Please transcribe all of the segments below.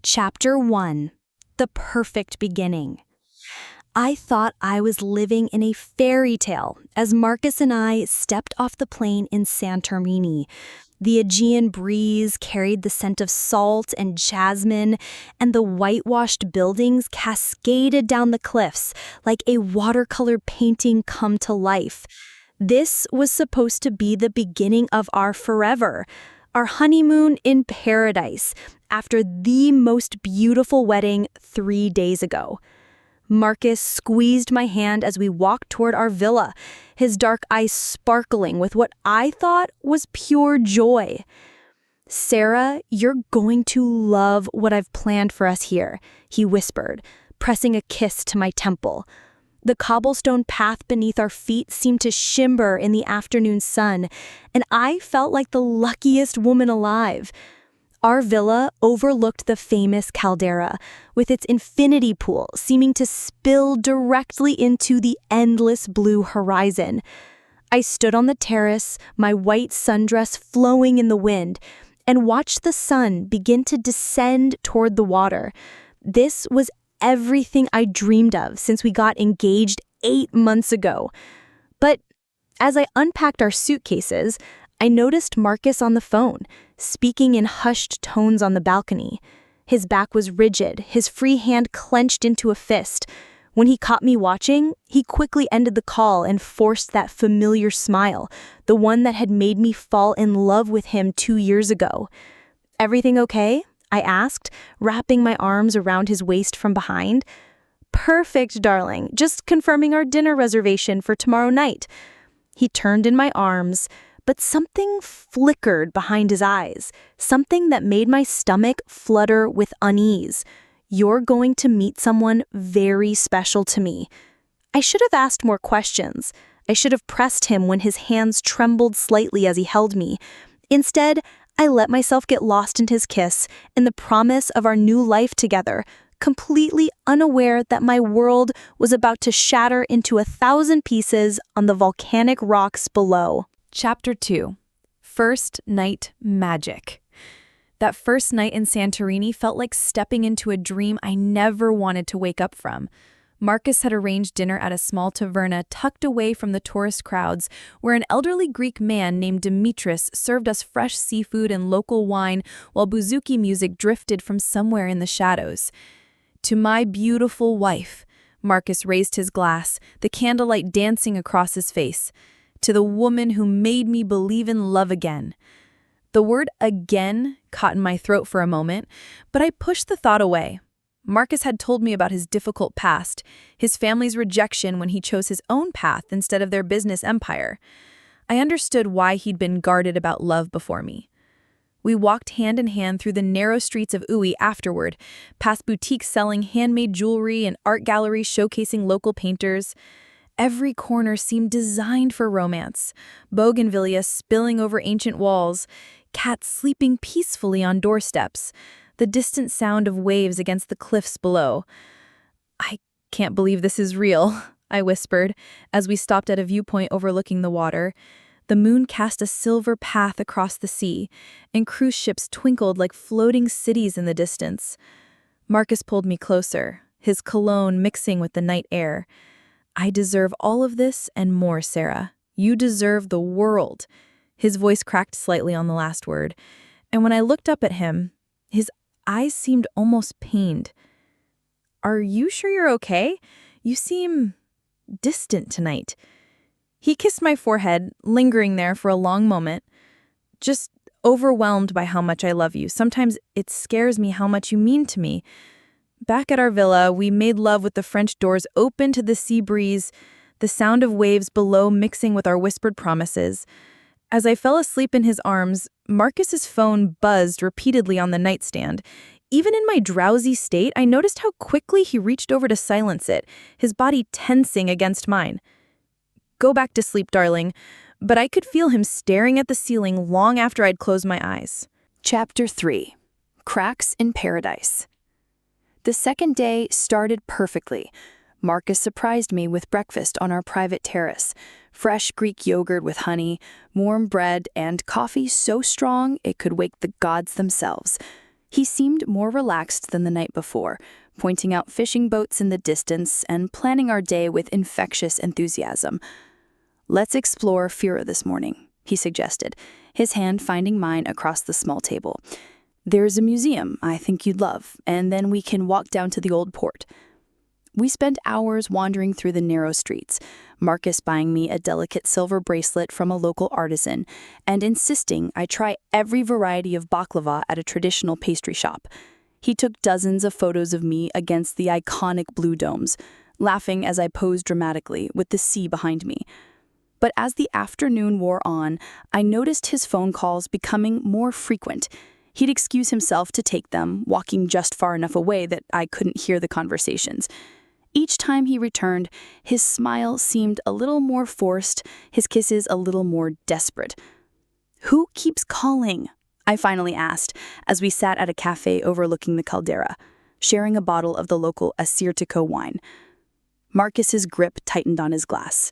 Chapter 1. The Perfect Beginning. I thought I was living in a fairy tale as Marcus and I stepped off the plane in Santorini. The Aegean breeze carried the scent of salt and jasmine, and the whitewashed buildings cascaded down the cliffs like a watercolor painting come to life. This was supposed to be the beginning of our forever, our honeymoon in paradise, after the most beautiful wedding 3 days ago. Marcus squeezed my hand as we walked toward our villa, his dark eyes sparkling with what I thought was pure joy. "Sarah, you're going to love what I've planned for us here," he whispered, pressing a kiss to my temple. The cobblestone path beneath our feet seemed to shimmer in the afternoon sun, and I felt like the luckiest woman alive. Our villa overlooked the famous caldera, with its infinity pool seeming to spill directly into the endless blue horizon. I stood on the terrace, my white sundress flowing in the wind, and watched the sun begin to descend toward the water. This was everything I dreamed of since we got engaged 8 months ago. But as I unpacked our suitcases, I noticed Marcus on the phone, speaking in hushed tones on the balcony. His back was rigid, his free hand clenched into a fist. When he caught me watching, he quickly ended the call and forced that familiar smile, the one that had made me fall in love with him 2 years ago. "Everything okay?" I asked, wrapping my arms around his waist from behind. "Perfect, darling. Just confirming our dinner reservation for tomorrow night." He turned in my arms, but something flickered behind his eyes, something that made my stomach flutter with unease. "You're going to meet someone very special to me." I should have asked more questions. I should have pressed him when his hands trembled slightly as he held me. Instead, I let myself get lost in his kiss and the promise of our new life together, completely unaware that my world was about to shatter into 1,000 pieces on the volcanic rocks below. Chapter 2. First Night Magic. That first night in Santorini felt like stepping into a dream I never wanted to wake up from. Marcus had arranged dinner at a small taverna tucked away from the tourist crowds, where an elderly Greek man named Dimitris served us fresh seafood and local wine while bouzouki music drifted from somewhere in the shadows. "To my beautiful wife," Marcus raised his glass, the candlelight dancing across his face. "To the woman who made me believe in love again." The word "again" caught in my throat for a moment, but I pushed the thought away. Marcus had told me about his difficult past, his family's rejection when he chose his own path instead of their business empire. I understood why he'd been guarded about love before me. We walked hand in hand through the narrow streets of Uy afterward, past boutiques selling handmade jewelry and art galleries showcasing local painters. Every corner seemed designed for romance, bougainvillea spilling over ancient walls, cats sleeping peacefully on doorsteps, the distant sound of waves against the cliffs below. "I can't believe this is real," I whispered, as we stopped at a viewpoint overlooking the water. The moon cast a silver path across the sea, and cruise ships twinkled like floating cities in the distance. Marcus pulled me closer, his cologne mixing with the night air. "I deserve all of this and more, Sarah. You deserve the world." His voice cracked slightly on the last word, and when I looked up at him, his eyes seemed almost pained. "Are you sure you're okay? You seem distant tonight." He kissed my forehead, lingering there for a long moment. "Just overwhelmed by how much I love you. Sometimes it scares me how much you mean to me." Back at our villa, we made love with the French doors open to the sea breeze, the sound of waves below mixing with our whispered promises. As I fell asleep in his arms, Marcus's phone buzzed repeatedly on the nightstand. Even in my drowsy state, I noticed how quickly he reached over to silence it, his body tensing against mine. "Go back to sleep, darling," but I could feel him staring at the ceiling long after I'd closed my eyes. Chapter 3. Cracks in Paradise. The second day started perfectly. Marcus surprised me with breakfast on our private terrace. Fresh Greek yogurt with honey, warm bread, and coffee so strong it could wake the gods themselves. He seemed more relaxed than the night before, pointing out fishing boats in the distance and planning our day with infectious enthusiasm. "Let's explore Fira this morning," he suggested, his hand finding mine across the small table. "There's a museum I think you'd love, and then we can walk down to the old port." We spent hours wandering through the narrow streets, Marcus buying me a delicate silver bracelet from a local artisan and insisting I try every variety of baklava at a traditional pastry shop. He took dozens of photos of me against the iconic blue domes, laughing as I posed dramatically with the sea behind me. But as the afternoon wore on, I noticed his phone calls becoming more frequent. He'd excuse himself to take them, walking just far enough away that I couldn't hear the conversations. Each time he returned, his smile seemed a little more forced, his kisses a little more desperate. "Who keeps calling?" I finally asked, as we sat at a cafe overlooking the caldera, sharing a bottle of the local Assyrtiko wine. Marcus's grip tightened on his glass.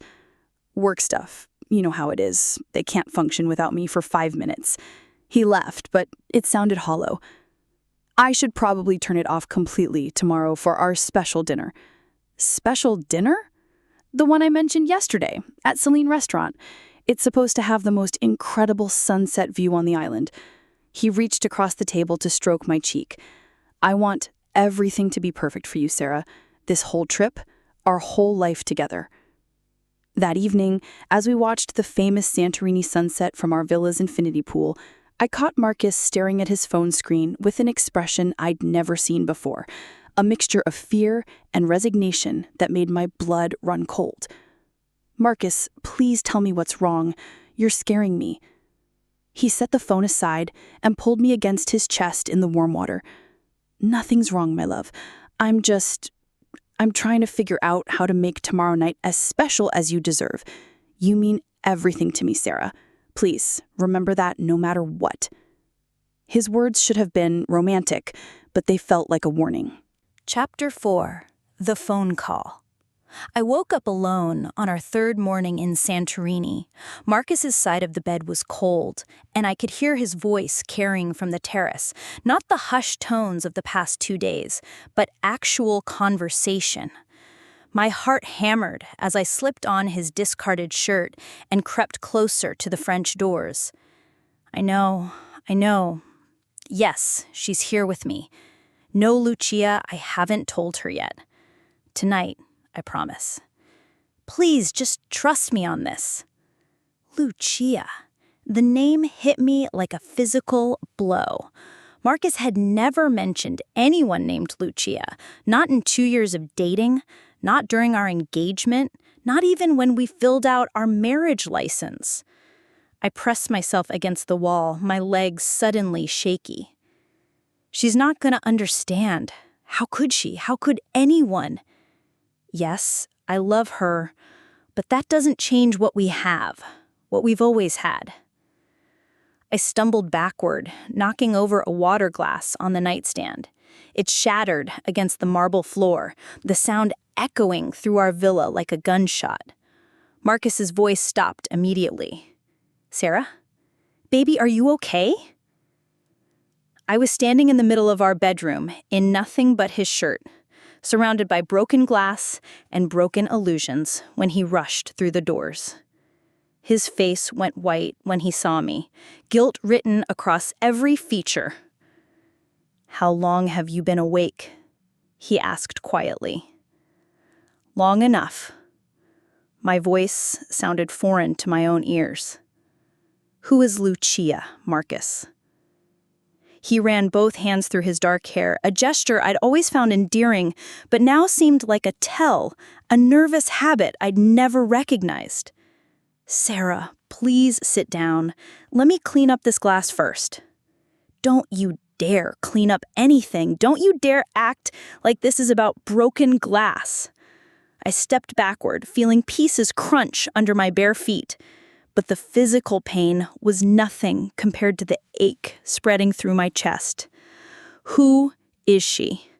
"Work stuff. You know how it is. They can't function without me for 5 minutes." He laughed, but it sounded hollow. "I should probably turn it off completely tomorrow for our special dinner." "Special dinner?" "The one I mentioned yesterday, at Celine Restaurant. It's supposed to have the most incredible sunset view on the island." He reached across the table to stroke my cheek. "I want everything to be perfect for you, Sarah. This whole trip, our whole life together." That evening, as we watched the famous Santorini sunset from our villa's infinity pool, I caught Marcus staring at his phone screen with an expression I'd never seen before, a mixture of fear and resignation that made my blood run cold. "Marcus, please tell me what's wrong. You're scaring me." He set the phone aside and pulled me against his chest in the warm water. "Nothing's wrong, my love. I'm trying to figure out how to make tomorrow night as special as you deserve. You mean everything to me, Sarah. Please, remember that no matter what." His words should have been romantic, but they felt like a warning. Chapter 4. The Phone Call. I woke up alone on our third morning in Santorini. Marcus's side of the bed was cold, and I could hear his voice carrying from the terrace, not the hushed tones of the past 2 days, but actual conversation. My heart hammered as I slipped on his discarded shirt and crept closer to the French doors. I know. Yes, she's here with me. No, Lucia, I haven't told her yet. Tonight, I promise. Please, just trust me on this. Lucia. The name hit me like a physical blow. Marcus had never mentioned anyone named Lucia, not in 2 years of dating, not during our engagement, not even when we filled out our marriage license. I pressed myself against the wall, my legs suddenly shaky. She's not going to understand. How could she? How could anyone? Yes, I love her, but that doesn't change what we have, what we've always had. I stumbled backward, knocking over a water glass on the nightstand. It shattered against the marble floor, the sound echoing through our villa like a gunshot. Marcus's voice stopped immediately. "Sarah? Baby, are you okay?" I was standing in the middle of our bedroom, in nothing but his shirt, surrounded by broken glass and broken illusions when he rushed through the doors. His face went white when he saw me, guilt written across every feature. "How long have you been awake?" he asked quietly. "Long enough." My voice sounded foreign to my own ears. "Who is Lucia, Marcus?" He ran both hands through his dark hair, a gesture I'd always found endearing, but now seemed like a tell, a nervous habit I'd never recognized. "Sarah, please sit down. Let me clean up this glass first." "Don't you dare clean up anything. Don't you dare act like this is about broken glass." I stepped backward, feeling pieces crunch under my bare feet. But the physical pain was nothing compared to the ache spreading through my chest. "Who is she?"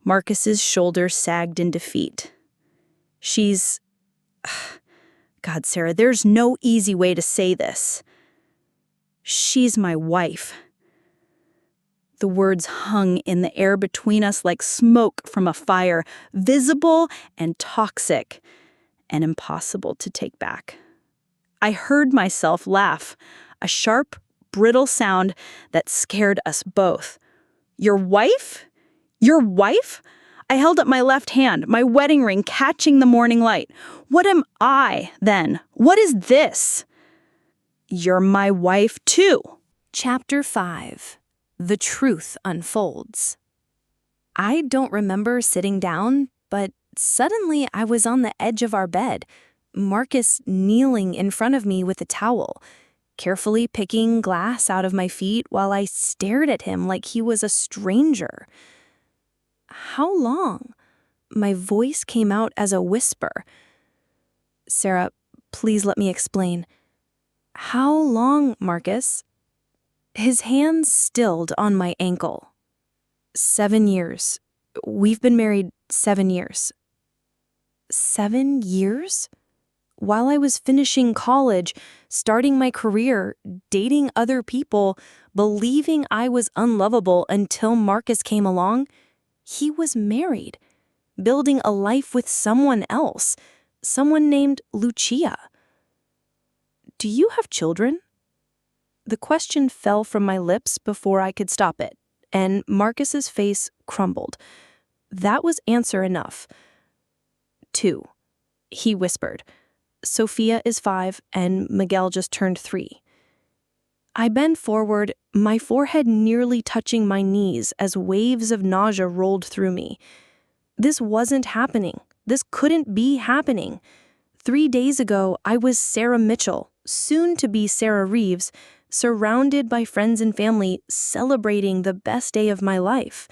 Marcus's shoulders sagged in defeat. "She's... God, Sarah, there's no easy way to say this. She's my wife." The words hung in the air between us like smoke from a fire, visible and toxic, and impossible to take back. I heard myself laugh, a sharp, brittle sound that scared us both. Your wife? Your wife? I held up my left hand, my wedding ring catching the morning light. What am I, then? What is this? You're my wife, too. Chapter 5. The Truth Unfolds. I don't remember sitting down, but suddenly I was on the edge of our bed, Marcus kneeling in front of me with a towel, carefully picking glass out of my feet while I stared at him like he was a stranger. How long? My voice came out as a whisper. Sarah, please let me explain. How long, Marcus? His hands stilled on my ankle. 7 years. We've been married 7 years. 7 years? While I was finishing college, starting my career, dating other people, believing I was unlovable until Marcus came along, he was married, building a life with someone else, someone named Lucia. Do you have children? The question fell from my lips before I could stop it, and Marcus's face crumbled. That was answer enough. 2, he whispered. Sophia is 5, and Miguel just turned 3. I bent forward, my forehead nearly touching my knees as waves of nausea rolled through me. This wasn't happening. This couldn't be happening. 3 days ago, I was Sarah Mitchell, soon to be Sarah Reeves, surrounded by friends and family, celebrating the best day of my life.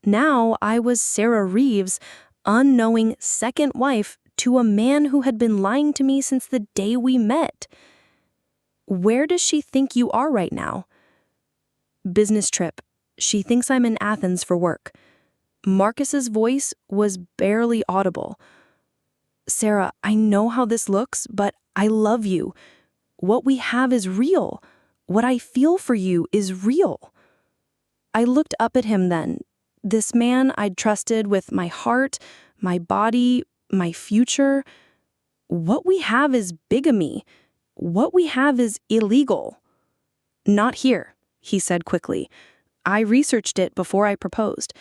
Now I was Sarah Reeves, unknowing second wife to a man who had been lying to me since the day we met. Where does she think you are right now? Business trip. She thinks I'm in Athens for work. Marcus's voice was barely audible. Sarah, I know how this looks, but I love you. What we have is real. What I feel for you is real. I looked up at him then. This man I'd trusted with my heart, my body, my future. What we have is bigamy. What we have is illegal. Not here, he said quickly. I researched it before I proposed.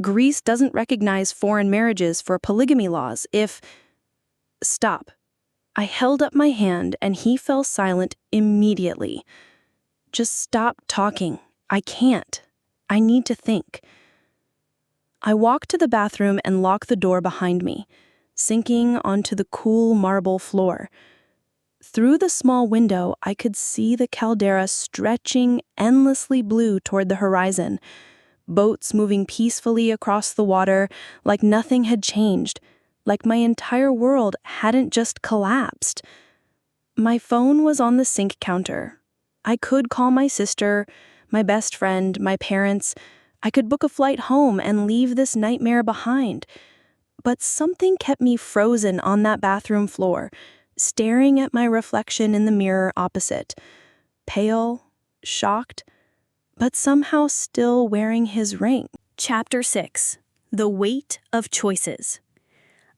Greece doesn't recognize foreign marriages for polygamy laws if... Stop. I held up my hand and he fell silent immediately. Just stop talking. I can't. I need to think. I walked to the bathroom and locked the door behind me, sinking onto the cool marble floor. Through the small window, I could see the caldera stretching endlessly blue toward the horizon, boats moving peacefully across the water like nothing had changed, like my entire world hadn't just collapsed. My phone was on the sink counter. I could call my sister, my best friend, my parents. I could book a flight home and leave this nightmare behind. But something kept me frozen on that bathroom floor, staring at my reflection in the mirror opposite, pale, shocked, but somehow still wearing his ring. Chapter 6. The Weight of Choices.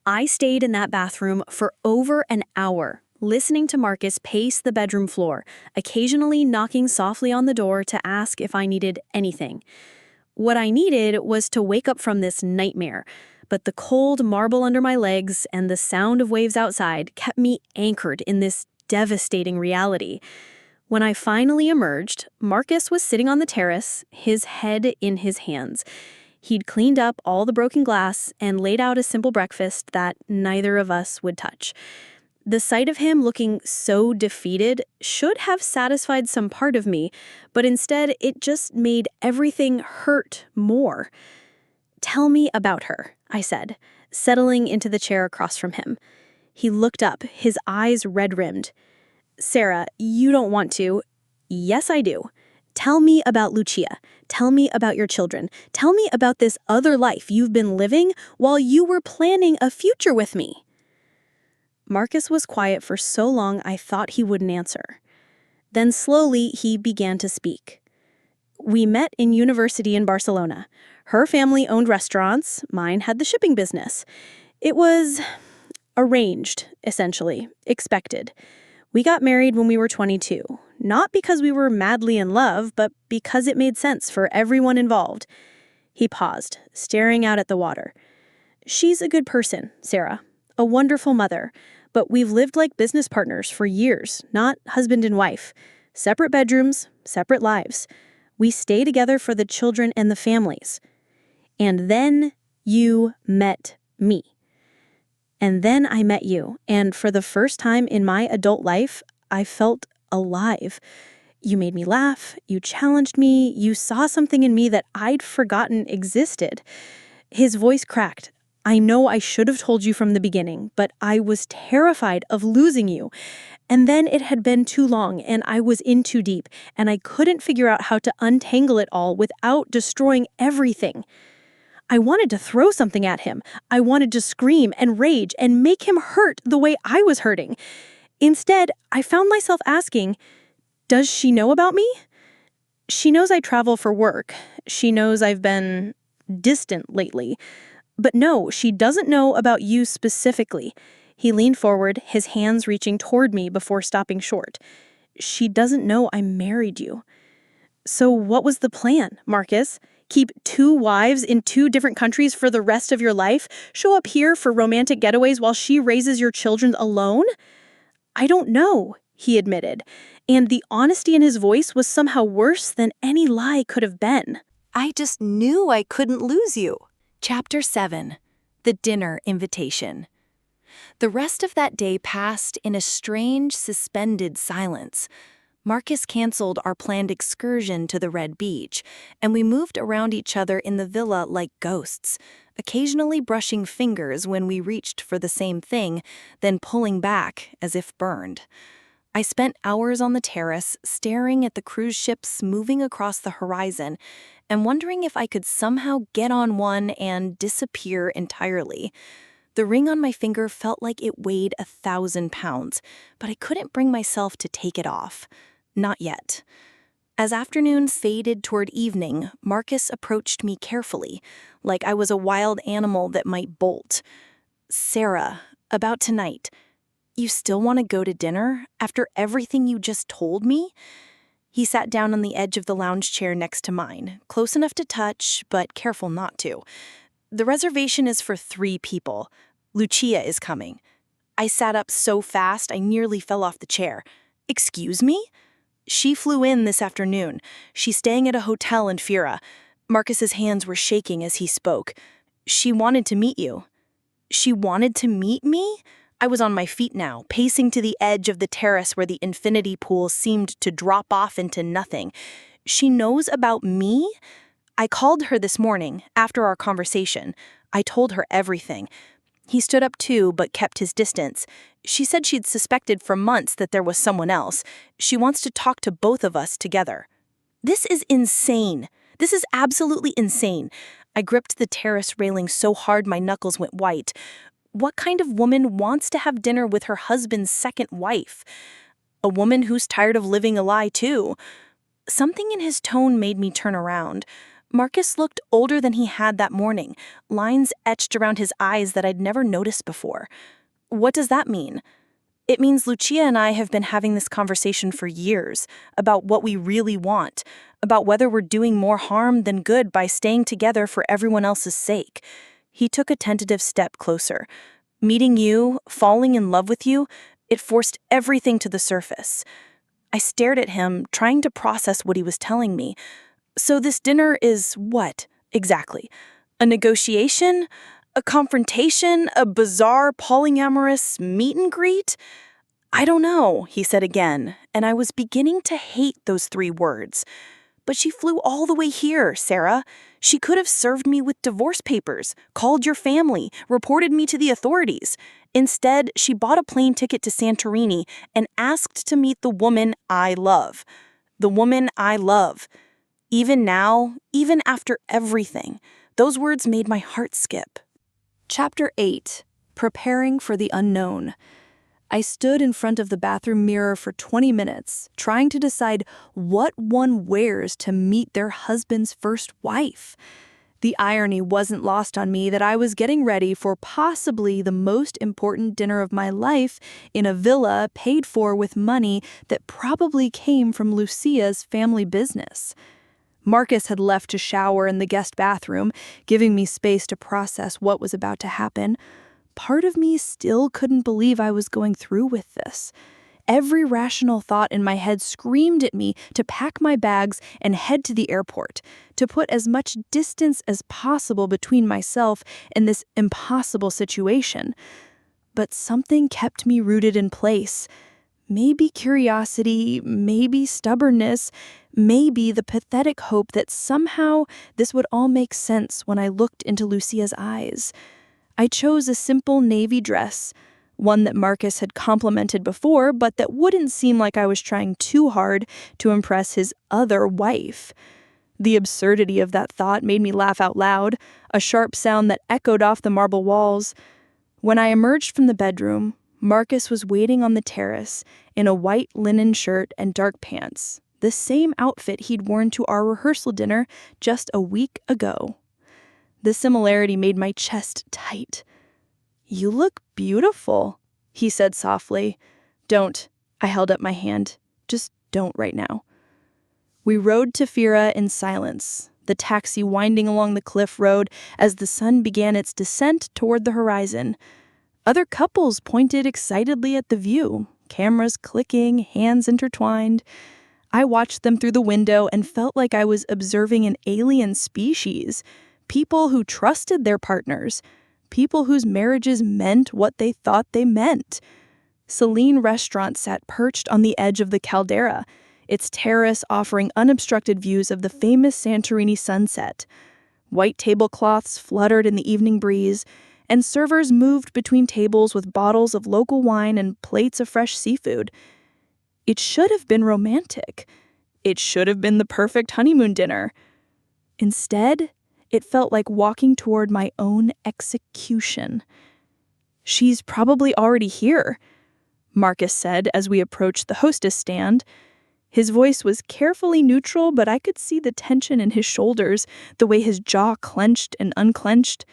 I stayed in that bathroom for over an hour, listening to Marcus pace the bedroom floor, occasionally knocking softly on the door to ask if I needed anything. What I needed was to wake up from this nightmare, but the cold marble under my legs and the sound of waves outside kept me anchored in this devastating reality. When I finally emerged, Marcus was sitting on the terrace, his head in his hands. He'd cleaned up all the broken glass and laid out a simple breakfast that neither of us would touch. The sight of him looking so defeated should have satisfied some part of me, but instead it just made everything hurt more. "Tell me about her," I said, settling into the chair across from him. He looked up, his eyes red-rimmed. "Sarah, you don't want to." "Yes, I do. Tell me about Lucia. Tell me about your children. Tell me about this other life you've been living while you were planning a future with me." Marcus was quiet for so long I thought he wouldn't answer. Then slowly he began to speak. We met in university in Barcelona. Her family owned restaurants, mine had the shipping business. It was arranged, essentially, expected. We got married when we were 22, not because we were madly in love, but because it made sense for everyone involved. He paused, staring out at the water. She's a good person, Sarah, a wonderful mother, but we've lived like business partners for years, not husband and wife. Separate bedrooms, separate lives. We stay together for the children and the families. And then you met me. And then I met you, and for the first time in my adult life, I felt alive. You made me laugh, you challenged me, you saw something in me that I'd forgotten existed. His voice cracked. I know I should have told you from the beginning, but I was terrified of losing you. And then it had been too long, and I was in too deep, and I couldn't figure out how to untangle it all without destroying everything. I wanted to throw something at him. I wanted to scream and rage and make him hurt the way I was hurting. Instead, I found myself asking, does she know about me? She knows I travel for work. She knows I've been distant lately. But no, she doesn't know about you specifically. He leaned forward, his hands reaching toward me before stopping short. She doesn't know I married you. So what was the plan, Marcus? Keep 2 wives in 2 different countries for the rest of your life? Show up here for romantic getaways while she raises your children alone? I don't know, he admitted, and the honesty in his voice was somehow worse than any lie could have been. I just knew I couldn't lose you. Chapter 7. The Dinner Invitation. The rest of that day passed in a strange, suspended silence. Marcus canceled our planned excursion to the Red Beach, and we moved around each other in the villa like ghosts, occasionally brushing fingers when we reached for the same thing, then pulling back as if burned. I spent hours on the terrace, staring at the cruise ships moving across the horizon, and wondering if I could somehow get on one and disappear entirely. The ring on my finger felt like it weighed 1,000 pounds, but I couldn't bring myself to take it off. Not yet. As afternoon faded toward evening, Marcus approached me carefully, like I was a wild animal that might bolt. Sarah, about tonight. You still want to go to dinner after everything you just told me? He sat down on the edge of the lounge chair next to mine, close enough to touch, but careful not to. The reservation is for 3 people. Lucia is coming. I sat up so fast I nearly fell off the chair. Excuse me? She flew in this afternoon. She's staying at a hotel in Fira. Marcus's hands were shaking as he spoke. She wanted to meet you. She wanted to meet me? I was on my feet now, pacing to the edge of the terrace where the infinity pool seemed to drop off into nothing. She knows about me? I called her this morning, after our conversation. I told her everything. He stood up too, but kept his distance. She said she'd suspected for months that there was someone else. She wants to talk to both of us together. This is insane. This is absolutely insane. I gripped the terrace railing so hard my knuckles went white. What kind of woman wants to have dinner with her husband's second wife? A woman who's tired of living a lie too. Something in his tone made me turn around. Marcus looked older than he had that morning, lines etched around his eyes that I'd never noticed before. What does that mean? It means Lucia and I have been having this conversation for years, about what we really want, about whether we're doing more harm than good by staying together for everyone else's sake. He took a tentative step closer. Meeting you, falling in love with you, it forced everything to the surface. I stared at him, trying to process what he was telling me. So this dinner is what, exactly? A negotiation? A confrontation? A bizarre polyamorous meet and greet? I don't know, he said again, and I was beginning to hate those 3 words. But she flew all the way here, Sarah. She could have served me with divorce papers, called your family, reported me to the authorities. Instead, she bought a plane ticket to Santorini and asked to meet the woman I love. The woman I love. Even now, even after everything, those words made my heart skip. Chapter 8. Preparing for the Unknown. I stood in front of the bathroom mirror for 20 minutes, trying to decide what one wears to meet their husband's first wife. The irony wasn't lost on me that I was getting ready for possibly the most important dinner of my life in a villa paid for with money that probably came from Lucia's family business. Marcus had left to shower in the guest bathroom, giving me space to process what was about to happen. Part of me still couldn't believe I was going through with this. Every rational thought in my head screamed at me to pack my bags and head to the airport, to put as much distance as possible between myself and this impossible situation. But something kept me rooted in place. Maybe curiosity, maybe stubbornness, maybe the pathetic hope that somehow this would all make sense when I looked into Lucia's eyes. I chose a simple navy dress, one that Marcus had complimented before, but that wouldn't seem like I was trying too hard to impress his other wife. The absurdity of that thought made me laugh out loud, a sharp sound that echoed off the marble walls. When I emerged from the bedroom, Marcus was waiting on the terrace in a white linen shirt and dark pants, the same outfit he'd worn to our rehearsal dinner just a week ago. The similarity made my chest tight. "You look beautiful," he said softly. "Don't." I held up my hand. "Just don't right now." We rode to Fira in silence, the taxi winding along the cliff road as the sun began its descent toward the horizon. Other couples pointed excitedly at the view, cameras clicking, hands intertwined. I watched them through the window and felt like I was observing an alien species. People who trusted their partners. People whose marriages meant what they thought they meant. Celine Restaurant sat perched on the edge of the caldera, its terrace offering unobstructed views of the famous Santorini sunset. White tablecloths fluttered in the evening breeze, and servers moved between tables with bottles of local wine and plates of fresh seafood. It should have been romantic. It should have been the perfect honeymoon dinner. Instead, it felt like walking toward my own execution. "She's probably already here," Marcus said as we approached the hostess stand. His voice was carefully neutral, but I could see the tension in his shoulders, the way his jaw clenched and unclenched.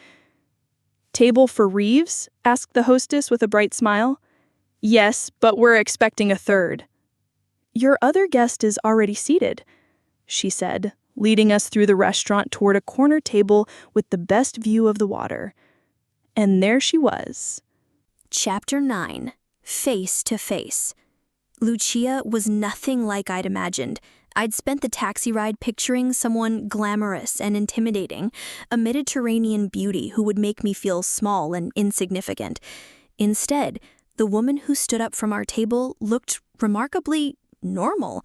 "Table for Reeves?" asked the hostess with a bright smile. "Yes, but we're expecting a third." "Your other guest is already seated," she said, leading us through the restaurant toward a corner table with the best view of the water. And there she was. Chapter 9. Face to Face. Lucia was nothing like I'd imagined. I'd spent the taxi ride picturing someone glamorous and intimidating, a Mediterranean beauty who would make me feel small and insignificant. Instead, the woman who stood up from our table looked remarkably normal.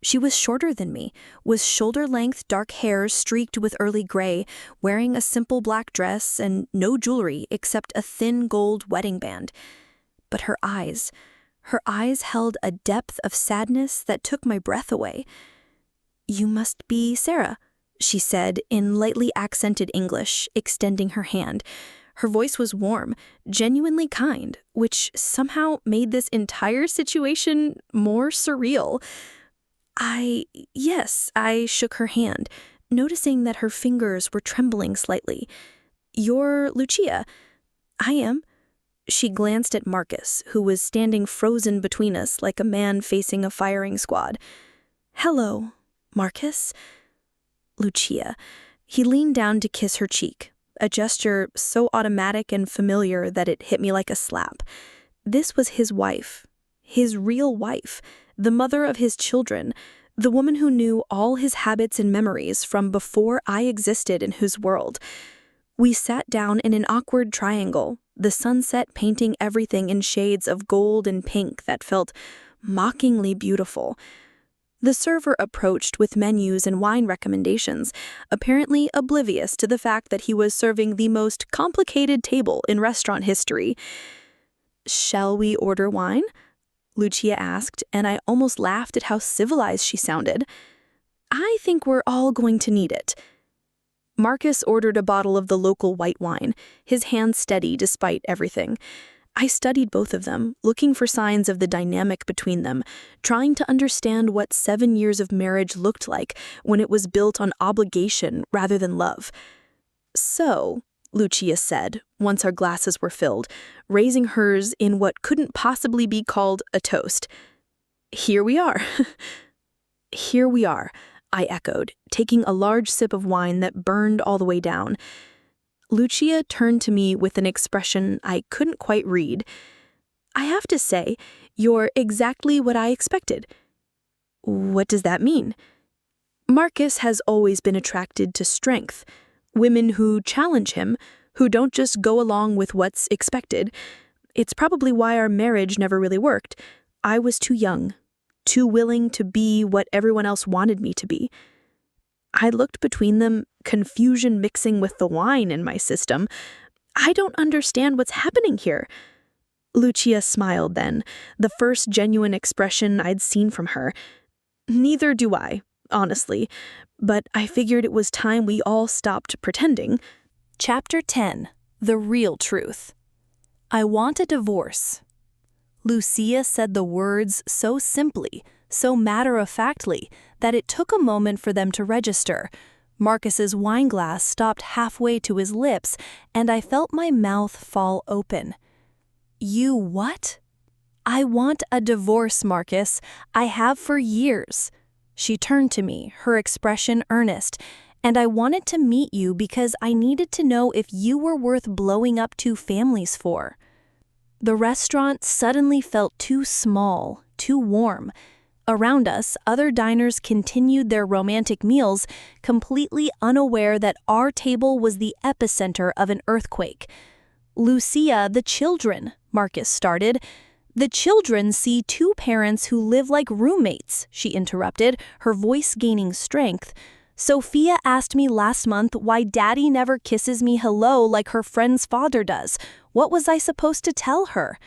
She was shorter than me, with shoulder-length dark hair streaked with early gray, wearing a simple black dress and no jewelry except a thin gold wedding band. But her eyes held a depth of sadness that took my breath away. "You must be Sarah," she said in lightly accented English, extending her hand. Her voice was warm, genuinely kind, which somehow made this entire situation more surreal. Yes, I shook her hand, noticing that her fingers were trembling slightly. "You're Lucia." "I am." She glanced at Marcus, who was standing frozen between us like a man facing a firing squad. "Hello, Marcus." "Lucia." He leaned down to kiss her cheek, a gesture so automatic and familiar that it hit me like a slap. This was his wife, his real wife, the mother of his children, the woman who knew all his habits and memories from before I existed in whose world. We sat down in an awkward triangle, the sunset painting everything in shades of gold and pink that felt mockingly beautiful. The server approached with menus and wine recommendations, apparently oblivious to the fact that he was serving the most complicated table in restaurant history. "Shall we order wine?" Lucia asked, and I almost laughed at how civilized she sounded. "I think we're all going to need it." Marcus ordered a bottle of the local white wine, his hand steady despite everything. I studied both of them, looking for signs of the dynamic between them, trying to understand what 7 years of marriage looked like when it was built on obligation rather than love. "So," Lucia said, once our glasses were filled, raising hers in what couldn't possibly be called a toast. "Here we are." "Here we are," I echoed, taking a large sip of wine that burned all the way down. Lucia turned to me with an expression I couldn't quite read. "I have to say, you're exactly what I expected." "What does that mean?" "Marcus has always been attracted to strength, women who challenge him, who don't just go along with what's expected. It's probably why our marriage never really worked. I was too young, too willing to be what everyone else wanted me to be." I looked between them, confusion mixing with the wine in my system. "I don't understand what's happening here." Lucia smiled then, the first genuine expression I'd seen from her. "Neither do I, honestly, but I figured it was time we all stopped pretending." Chapter 10. The Real Truth. I want a divorce. Lucia said the words so simply, so matter-of-factly, that it took a moment for them to register. Marcus's wine glass stopped halfway to his lips, and I felt my mouth fall open. "You what?" "I want a divorce, Marcus. I have for years." She turned to me, her expression earnest. "And I wanted to meet you because I needed to know if you were worth blowing up 2 families for." The restaurant suddenly felt too small, too warm. Around us, other diners continued their romantic meals, completely unaware that our table was the epicenter of an earthquake. "Lucia, the children," Marcus started. "The children see 2 parents who live like roommates," she interrupted, her voice gaining strength. "Sophia asked me last month why Daddy never kisses me hello like her friend's father does. What was I supposed to tell her?"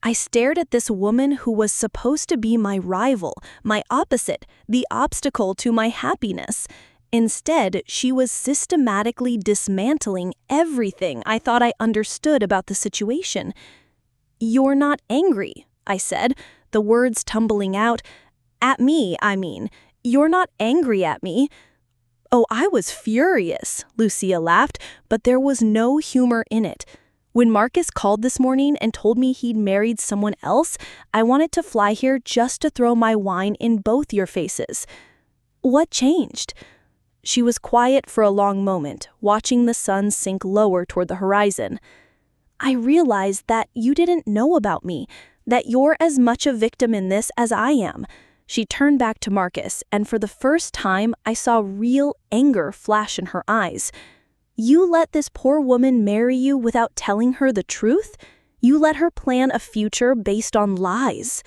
I stared at this woman who was supposed to be my rival, my opposite, the obstacle to my happiness. Instead, she was systematically dismantling everything I thought I understood about the situation. "You're not angry," I said, the words tumbling out. "At me, I mean. You're not angry at me." "Oh, I was furious," Lucia laughed, but there was no humor in it. "When Marcus called this morning and told me he'd married someone else, I wanted to fly here just to throw my wine in both your faces." "What changed?" She was quiet for a long moment, watching the sun sink lower toward the horizon. "I realized that you didn't know about me, that you're as much a victim in this as I am." She turned back to Marcus, and for the first time, I saw real anger flash in her eyes. "You let this poor woman marry you without telling her the truth? You let her plan a future based on lies."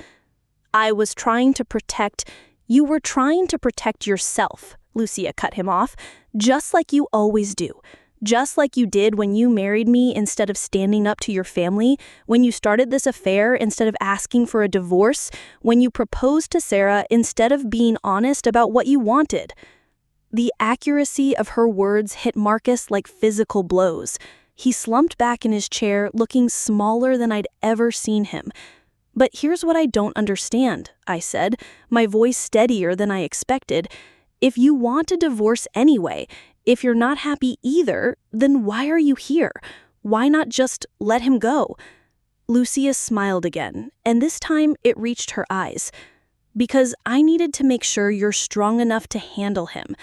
"I was trying to protect—" "You were trying to protect yourself," Lucia cut him off, "just like you always do. Just like you did when you married me instead of standing up to your family, when you started this affair instead of asking for a divorce, when you proposed to Sarah instead of being honest about what you wanted." The accuracy of her words hit Marcus like physical blows. He slumped back in his chair, looking smaller than I'd ever seen him. "But here's what I don't understand," I said, my voice steadier than I expected. "If you want a divorce anyway, if you're not happy either, then why are you here? Why not just let him go?" Lucia smiled again, and this time it reached her eyes. "Because I needed to make sure you're strong enough to handle him.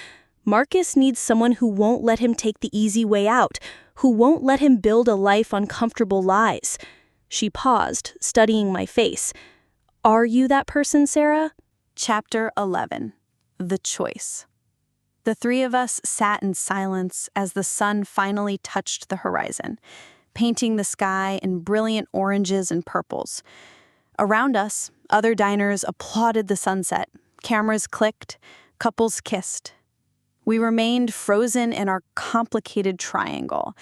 Marcus needs someone who won't let him take the easy way out, who won't let him build a life on comfortable lies." She paused, studying my face. "Are you that person, Sarah?" Chapter 11. The Choice. The 3 of us sat in silence as the sun finally touched the horizon, painting the sky in brilliant oranges and purples. Around us, other diners applauded the sunset. Cameras clicked, couples kissed. We remained frozen in our complicated triangle,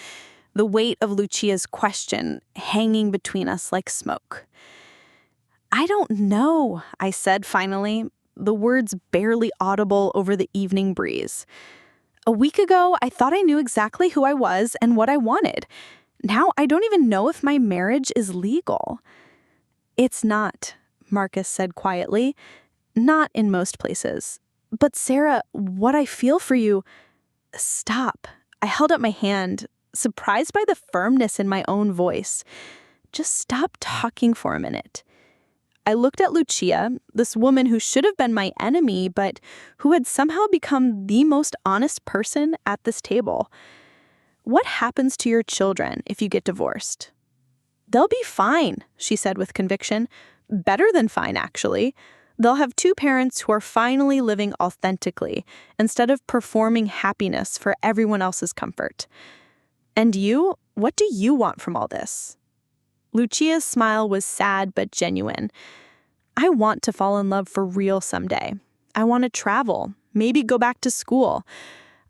the weight of Lucia's question hanging between us like smoke. "I don't know," I said finally, the words barely audible over the evening breeze. "A week ago, I thought I knew exactly who I was and what I wanted. Now I don't even know if my marriage is legal. It's not, Marcus said quietly. Not in most places. But Sarah, what I feel for you... Stop. I held up my hand, surprised by the firmness in my own voice. Just stop talking for a minute. I looked at Lucia, this woman who should have been my enemy, but who had somehow become the most honest person at this table. What happens to your children if you get divorced? They'll be fine, she said with conviction. Better than fine, actually. They'll have two parents who are finally living authentically, instead of performing happiness for everyone else's comfort. And you? What do you want from all this? Lucia's smile was sad but genuine. I want to fall in love for real someday. I want to travel, maybe go back to school.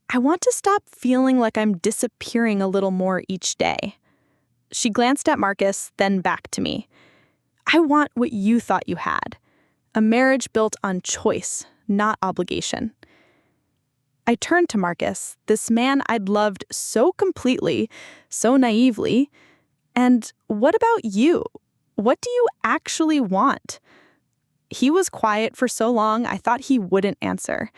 I want to stop feeling like I'm disappearing a little more each day. She glanced at Marcus, then back to me. I want what you thought you had. A marriage built on choice, not obligation. I turned to Marcus, this man I'd loved so completely, so naively. And what about you? What do you actually want? He was quiet for so long, I thought he wouldn't answer.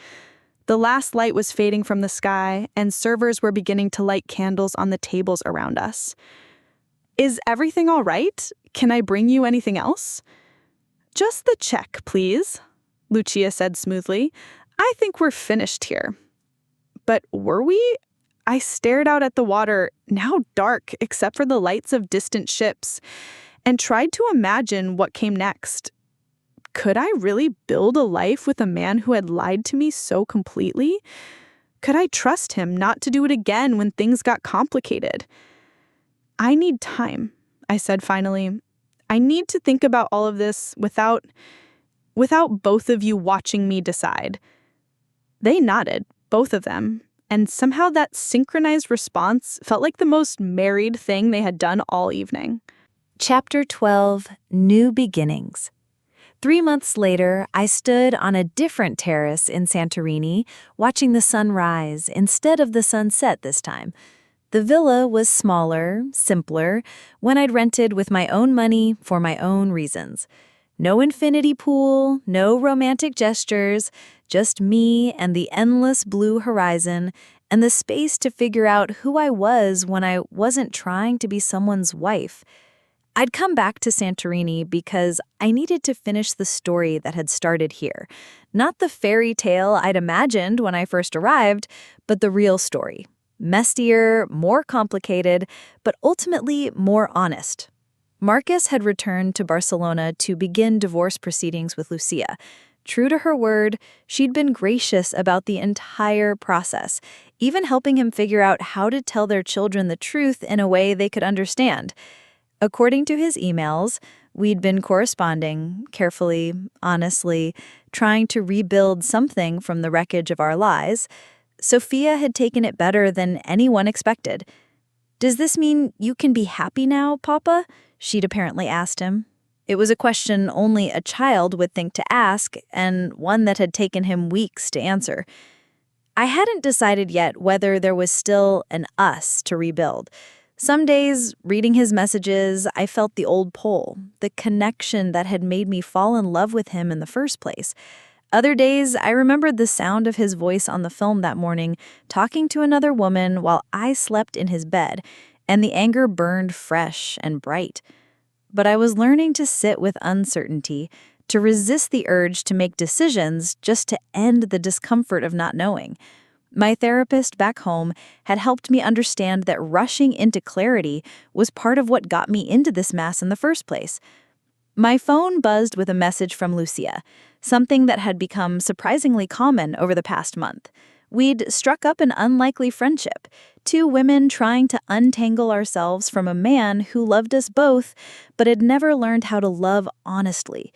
The last light was fading from the sky, and servers were beginning to light candles on the tables around us. Is everything all right? Can I bring you anything else? Just the check, please, Lucia said smoothly. I think we're finished here. But were we? I stared out at the water, now dark except for the lights of distant ships, and tried to imagine what came next. Could I really build a life with a man who had lied to me so completely? Could I trust him not to do it again when things got complicated? I need time, I said finally. I need to think about all of this without both of you watching me decide. They nodded, both of them, and somehow that synchronized response felt like the most married thing they had done all evening. Chapter 12, New Beginnings. 3 months later, I stood on a different terrace in Santorini, watching the sun rise instead of the sunset this time. The villa was smaller, simpler, one I'd rented with my own money for my own reasons. No infinity pool, no romantic gestures, just me and the endless blue horizon and the space to figure out who I was when I wasn't trying to be someone's wife. I'd come back to Santorini because I needed to finish the story that had started here. Not the fairy tale I'd imagined when I first arrived, but the real story. Messier, more complicated, but ultimately more honest. Marcus had returned to Barcelona to begin divorce proceedings with Lucia. True to her word, she'd been gracious about the entire process, even helping him figure out how to tell their children the truth in a way they could understand. According to his emails, we'd been corresponding, carefully, honestly, trying to rebuild something from the wreckage of our lies. Sophia had taken it better than anyone expected. "Does this mean you can be happy now, Papa?" she'd apparently asked him. It was a question only a child would think to ask, and one that had taken him weeks to answer. I hadn't decided yet whether there was still an us to rebuild. Some days, reading his messages, I felt the old pull, the connection that had made me fall in love with him in the first place. Other days, I remembered the sound of his voice on the film that morning, talking to another woman while I slept in his bed, and the anger burned fresh and bright. But I was learning to sit with uncertainty, to resist the urge to make decisions just to end the discomfort of not knowing. My therapist back home had helped me understand that rushing into clarity was part of what got me into this mess in the first place. My phone buzzed with a message from Lucia, something that had become surprisingly common over the past month. We'd struck up an unlikely friendship, two women trying to untangle ourselves from a man who loved us both, but had never learned how to love honestly.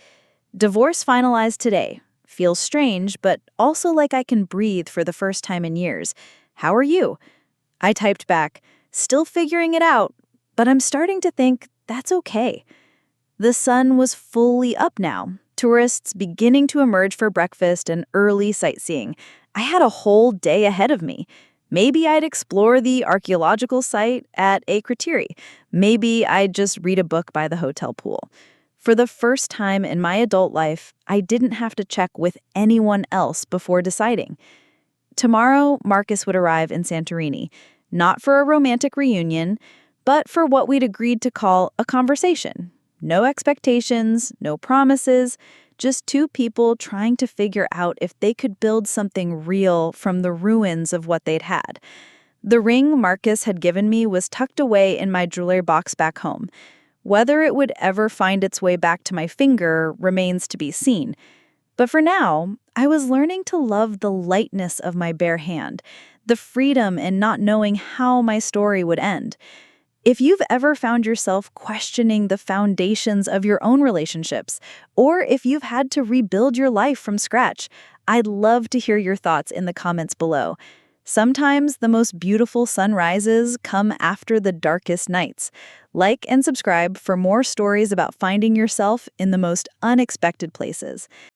Divorce finalized today. Feels strange, but also like I can breathe for the first time in years. How are you? I typed back, still figuring it out, but I'm starting to think that's okay. The sun was fully up now, tourists beginning to emerge for breakfast and early sightseeing. I had a whole day ahead of me. Maybe I'd explore the archaeological site at Aegean. Maybe I'd just read a book by the hotel pool. For the first time in my adult life, I didn't have to check with anyone else before deciding. Tomorrow, Marcus would arrive in Santorini, not for a romantic reunion, but for what we'd agreed to call a conversation. No expectations, no promises, just two people trying to figure out if they could build something real from the ruins of what they'd had. The ring Marcus had given me was tucked away in my jewelry box back home. Whether it would ever find its way back to my finger remains to be seen. But for now, I was learning to love the lightness of my bare hand, the freedom in not knowing how my story would end. If you've ever found yourself questioning the foundations of your own relationships, or if you've had to rebuild your life from scratch, I'd love to hear your thoughts in the comments below. Sometimes the most beautiful sunrises come after the darkest nights. Like and subscribe for more stories about finding yourself in the most unexpected places.